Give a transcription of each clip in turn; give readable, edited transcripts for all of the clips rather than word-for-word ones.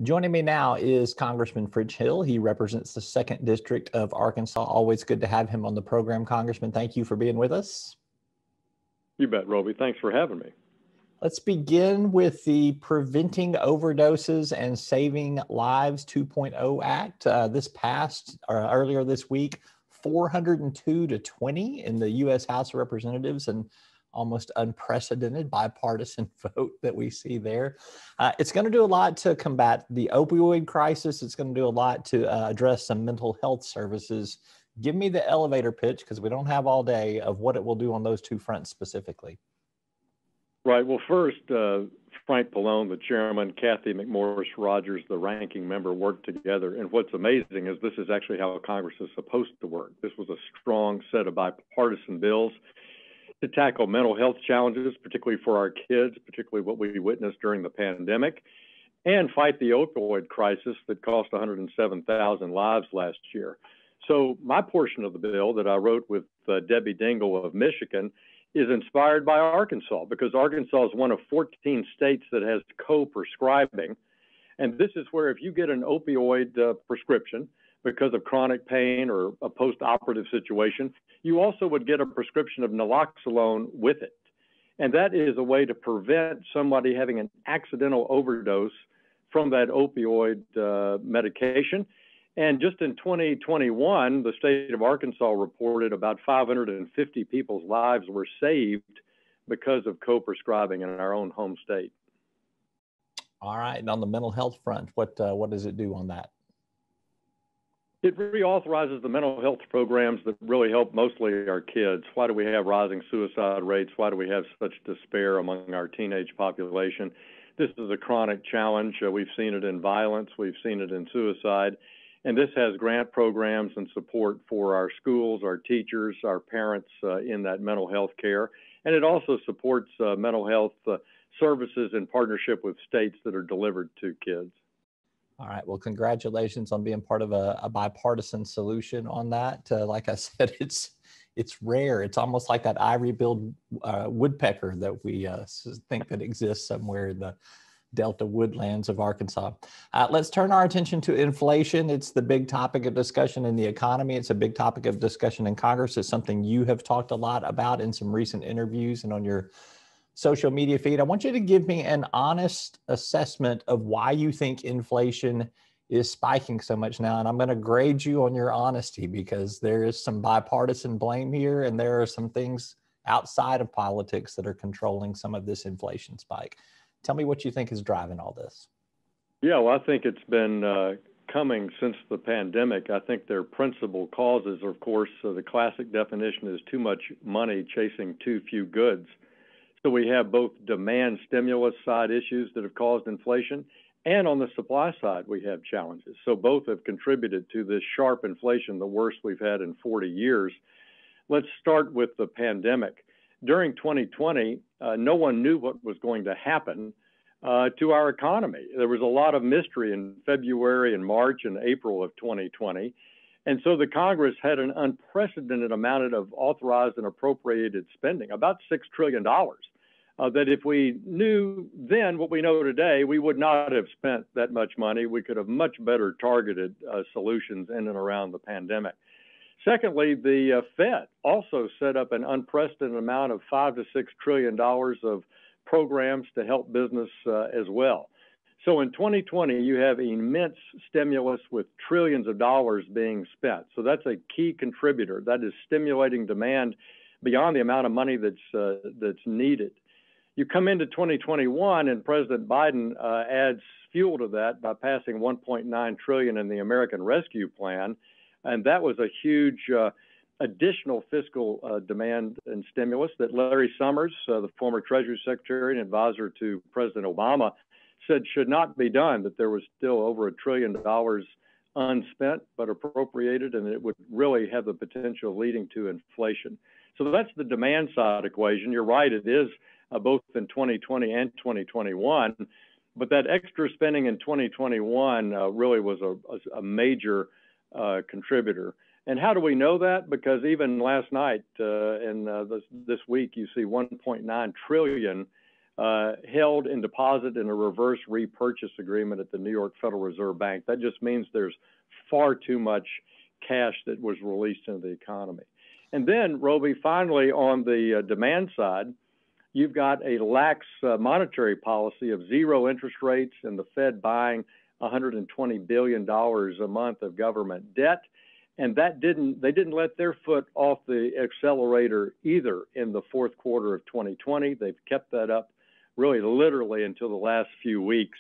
Joining me now is Congressman Fridge Hill. He represents the 2nd District of Arkansas. Always good to have him on the program, Congressman. Thank you for being with us. You bet, Roby. Thanks for having me. Let's begin with the Preventing Overdoses and Saving Lives 2.0 Act. This passed earlier this week, 402 to 20 in the U.S. House of Representatives, and almost unprecedented bipartisan vote that we see there. It's going to do a lot to combat the opioid crisis. It's going to do a lot to address some mental health services. Give me the elevator pitch, because we don't have all day, of what it will do on those two fronts specifically. Right. Well, first, Frank Pallone, the chairman, Kathy McMorris Rogers, the ranking member, worked together. And what's amazing is this is actually how Congress is supposed to work. This was a strong set of bipartisan bills to tackle mental health challenges, particularly for our kids, particularly what we witnessed during the pandemic, and fight the opioid crisis that cost 107,000 lives last year. So my portion of the bill that I wrote with Debbie Dingell of Michigan is inspired by Arkansas, because Arkansas is one of 14 states that has co-prescribing. And this is where if you get an opioid prescription because of chronic pain or a post-operative situation, you also would get a prescription of naloxone with it. And that is a way to prevent somebody having an accidental overdose from that opioid medication. And just in 2021, the state of Arkansas reported about 550 people's lives were saved because of co-prescribing in our own home state. All right. And on the mental health front, what does it do on that? It reauthorizes the mental health programs that really help mostly our kids. Why do we have rising suicide rates? Why do we have such despair among our teenage population? This is a chronic challenge. We've seen it in violence. We've seen it in suicide. And this has grant programs and support for our schools, our teachers, our parents in that mental health care. And it also supports mental health services in partnership with states that are delivered to kids. All right. Well, congratulations on being part of a bipartisan solution on that. Like I said, it's rare. It's almost like that ivory-billed woodpecker that we think that exists somewhere in the Delta woodlands of Arkansas. Let's turn our attention to inflation. It's the big topic of discussion in the economy. It's a big topic of discussion in Congress. It's something you have talked a lot about in some recent interviews and on your social media feed. I want you to give me an honest assessment of why you think inflation is spiking so much now. And I'm going to grade you on your honesty, because there is some bipartisan blame here, and there are some things outside of politics that are controlling some of this inflation spike. Tell me what you think is driving all this. Yeah, well, I think it's been coming since the pandemic. I think their principal causes are, of course, the classic definition is too much money chasing too few goods. So we have both demand stimulus side issues that have caused inflation, and on the supply side, we have challenges. So both have contributed to this sharp inflation, the worst we've had in 40 years. Let's start with the pandemic. During 2020, no one knew what was going to happen to our economy. There was a lot of mystery in February and March and April of 2020. And so the Congress had an unprecedented amount of authorized and appropriated spending, about $6 trillion, that if we knew then what we know today, we would not have spent that much money. We could have much better targeted solutions in and around the pandemic. Secondly, the Fed also set up an unprecedented amount of $5 to $6 trillion of programs to help business as well. So in 2020, you have immense stimulus with trillions of dollars being spent. So that's a key contributor. That is stimulating demand beyond the amount of money that's needed. You come into 2021, and President Biden adds fuel to that by passing $1.9 trillion in the American Rescue Plan. And that was a huge additional fiscal demand and stimulus that Larry Summers, the former Treasury Secretary and advisor to President Obama, said should not be done, that there was still over $1 trillion unspent but appropriated, and it would really have the potential of leading to inflation. So that's the demand side equation. You're right, it is both in 2020 and 2021, but that extra spending in 2021 really was a major contributor. And how do we know that? Because even last night and this week, you see $1.9 trillion held in deposit in a reverse repurchase agreement at the New York Federal Reserve Bank. That just means there's far too much cash that was released into the economy. And then, Roby, finally, on the demand side, you've got a lax monetary policy of zero interest rates and the Fed buying $120 billion a month of government debt. And they didn't let their foot off the accelerator either in the fourth quarter of 2020. They've kept that up really literally until the last few weeks.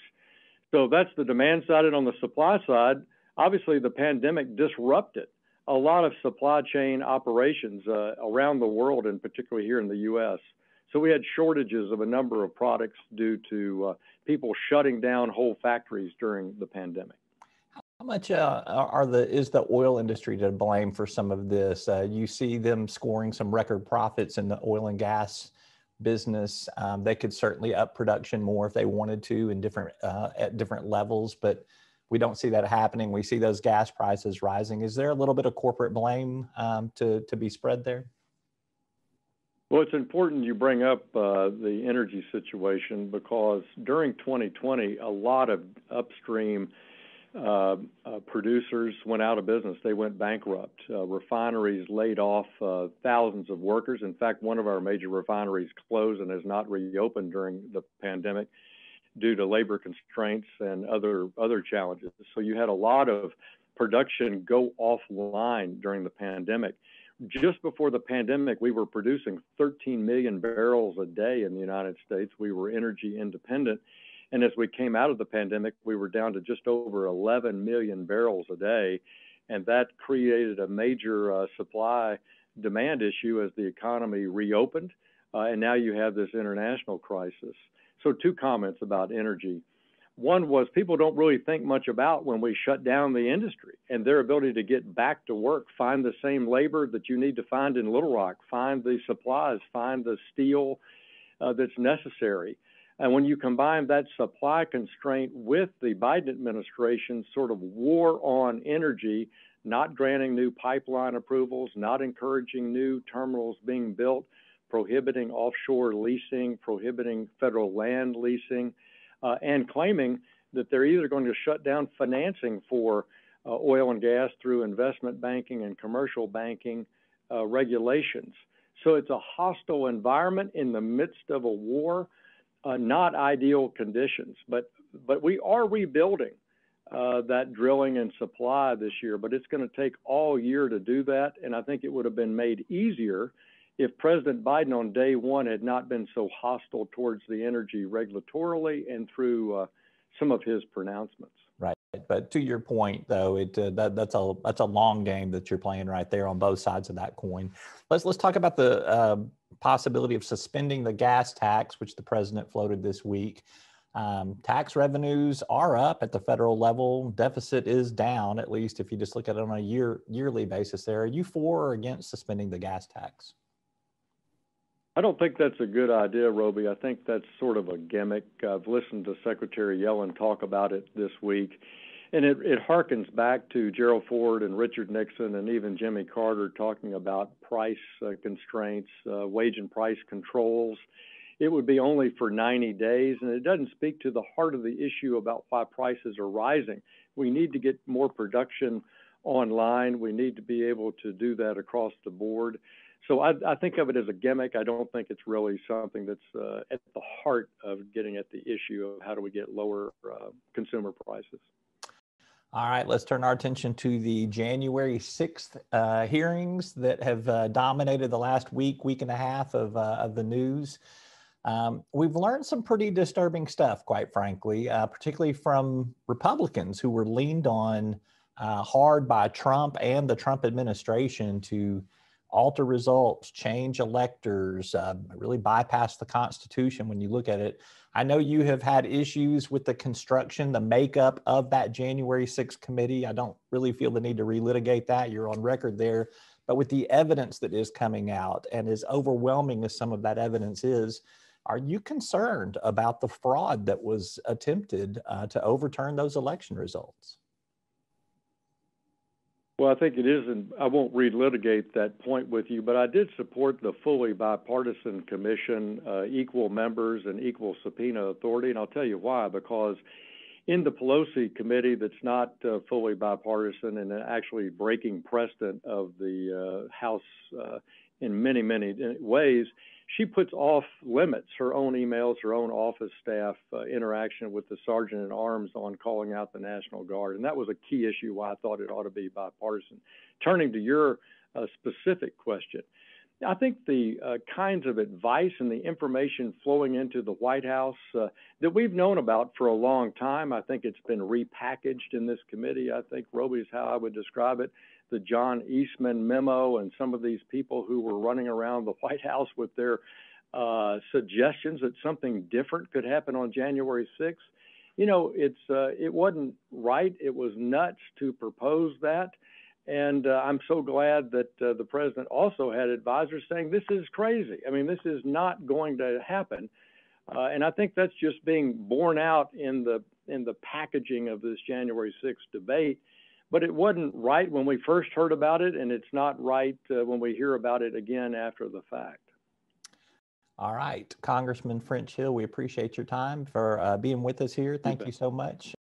So that's the demand side. And on the supply side, obviously the pandemic disrupted a lot of supply chain operations around the world, and particularly here in the U.S. So we had shortages of a number of products due to people shutting down whole factories during the pandemic. How much is the oil industry to blame for some of this? You see them scoring some record profits in the oil and gas business. They could certainly up production more if they wanted to in at different levels, but we don't see that happening. We see those gas prices rising. Is there a little bit of corporate blame to be spread there? Well, it's important you bring up the energy situation, because during 2020, a lot of upstream producers went out of business. They went bankrupt. Refineries laid off thousands of workers. In fact, one of our major refineries closed and has not reopened during the pandemic due to labor constraints and other challenges. So you had a lot of production go offline during the pandemic. Just before the pandemic, we were producing 13 million barrels a day in the United States. We were energy independent. And as we came out of the pandemic, we were down to just over 11 million barrels a day. And that created a major supply demand issue as the economy reopened. And now you have this international crisis. So two comments about energy. One was people don't really think much about when we shut down the industry and their ability to get back to work, find the same labor that you need to find in Little Rock, find the supplies, find the steel that's necessary. And when you combine that supply constraint with the Biden administration's sort of war on energy, not granting new pipeline approvals, not encouraging new terminals being built, prohibiting offshore leasing, prohibiting federal land leasing, and claiming that they're either going to shut down financing for oil and gas through investment banking and commercial banking regulations. So it's a hostile environment in the midst of a war, not ideal conditions. But we are rebuilding that drilling and supply this year, but it's going to take all year to do that. And I think it would have been made easier if President Biden on day one had not been so hostile towards the energy regulatorily and through some of his pronouncements. Right. But to your point, though, that's a long game that you're playing right there on both sides of that coin. Let's talk about the possibility of suspending the gas tax, which the president floated this week. Tax revenues are up at the federal level. Deficit is down, at least if you just look at it on a yearly basis there. Are you for or against suspending the gas tax? I don't think that's a good idea, Roby. I think that's sort of a gimmick. I've listened to Secretary Yellen talk about it this week, and it harkens back to Gerald Ford and Richard Nixon and even Jimmy Carter talking about price constraints, wage and price controls. It would be only for 90 days, and it doesn't speak to the heart of the issue about why prices are rising. We need to get more production online. We need to be able to do that across the board. So I think of it as a gimmick. I don't think it's really something that's at the heart of getting at the issue of how do we get lower consumer prices. All right, let's turn our attention to the January 6th hearings that have dominated the last week and a half of the news. We've learned some pretty disturbing stuff, quite frankly, particularly from Republicans who were leaned on hard by Trump and the Trump administration to alter results, change electors, really bypass the Constitution when you look at it. I know you have had issues with the construction, the makeup of that January 6th committee. I don't really feel the need to relitigate that. You're on record there. But with the evidence that is coming out, and as overwhelming as some of that evidence is, are you concerned about the fraud that was attempted to overturn those election results? Well, I think it is, and I won't relitigate that point with you, but I did support the fully bipartisan commission, equal members and equal subpoena authority, and I'll tell you why. Because in the Pelosi committee, that's not fully bipartisan and actually breaking precedent of the House in many, many ways, she puts off limits her own emails, her own office staff interaction with the sergeant at arms on calling out the National Guard. And that was a key issue why I thought it ought to be bipartisan. Turning to your specific question, I think the kinds of advice and the information flowing into the White House that we've known about for a long time, I think it's been repackaged in this committee. I think, Roby, is how I would describe it. The John Eastman memo and some of these people who were running around the White House with their suggestions that something different could happen on January 6th. You know, it wasn't right. It was nuts to propose that. And I'm so glad that the president also had advisors saying this is crazy. I mean, this is not going to happen. And I think that's just being borne out in the packaging of this January 6th debate. But it wasn't right when we first heard about it, and it's not right when we hear about it again after the fact. All right, Congressman French Hill, we appreciate your time for being with us here. Thank you so much.